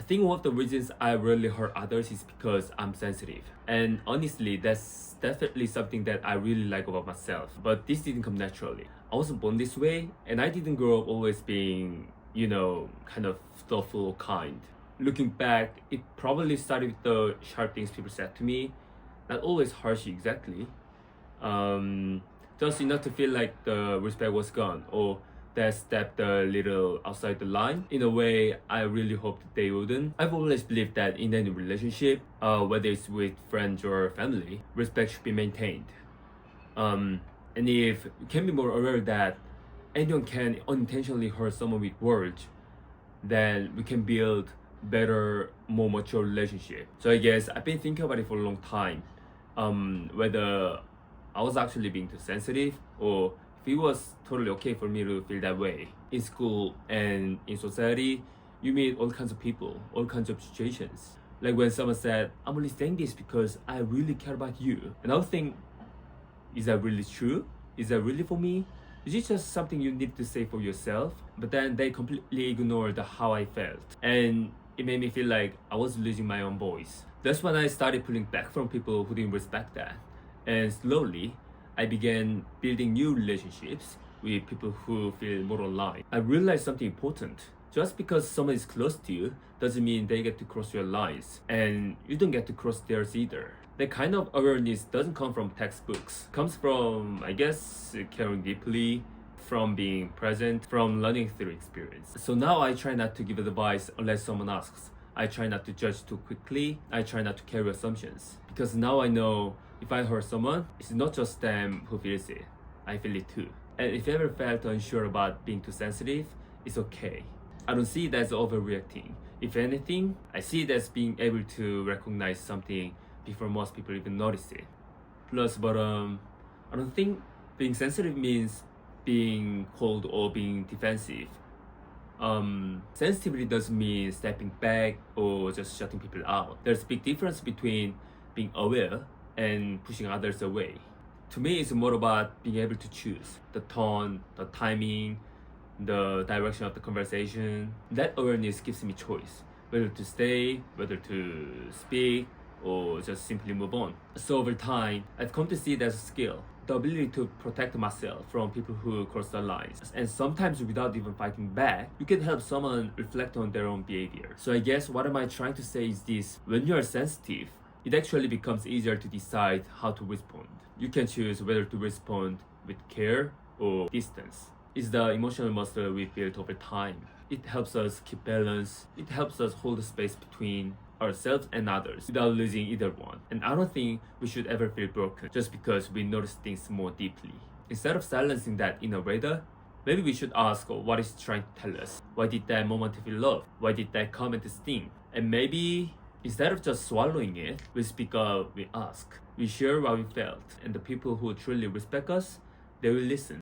think one of the reasons I rarely hurt others is because I'm sensitive. And honestly, that's definitely something that I really like about myself. But this didn't come naturally. I wasn't born this way, and I didn't grow up always being, kind of thoughtful or kind. Looking back, it probably started with the sharp things people said to me. Not always harsh exactly. Just enough to feel like the respect was gone, or that stepped a little outside the line in a way I really hoped they wouldn't. I've always believed that in any relationship, whether it's with friends or family, respect should be maintained. And if you can be more aware that anyone can unintentionally hurt someone with words, then we can build better, more mature relationship. So I guess I've been thinking about it for a long time. Whether I was actually being too sensitive, or if it was totally okay for me to feel that way. In school and in society, you meet all kinds of people, all kinds of situations. Like when someone said, I'm only saying this because I really care about you. And I would think, is that really true? Is that really for me? Is it just something you need to say for yourself? But then they completely ignored how I felt. And it made me feel like I was losing my own voice. That's when I started pulling back from people who didn't respect that. And slowly, I began building new relationships with people who feel more aligned. I realized something important. Just because someone is close to you doesn't mean they get to cross your lines, and you don't get to cross theirs either. That kind of awareness doesn't come from textbooks. It comes from, I guess, caring deeply, from being present, from learning through experience. So now I try not to give advice unless someone asks. I try not to judge too quickly. I try not to carry assumptions. Because now I know if I hurt someone, it's not just them who feels it. I feel it too. And if you ever felt unsure about being too sensitive, it's okay. I don't see it as overreacting. If anything, I see it as being able to recognize something before most people even notice it. Plus, I don't think being sensitive means being cold or being defensive. Sensitivity doesn't mean stepping back or just shutting people out. There's a big difference between being aware and pushing others away. To me, it's more about being able to choose the tone, the timing, the direction of the conversation. That awareness gives me choice, whether to stay, whether to speak, or just simply move on. So over time, I've come to see it as a skill, the ability to protect myself from people who cross the lines. And sometimes without even fighting back, you can help someone reflect on their own behavior. So I guess what am I trying to say is this: when you are sensitive, it actually becomes easier to decide how to respond. You can choose whether to respond with care or distance. It's the emotional muscle we built over time. It helps us keep balance. It helps us hold space between ourselves and others without losing either one. And I don't think we should ever feel broken just because we notice things more deeply. Instead of silencing that inner radar, maybe we should ask what it's trying to tell us. Why did that moment feel love? Why did that comment sting? And maybe instead of just swallowing it, we speak up, we ask, we share what we felt, and the people who truly respect us, they will listen.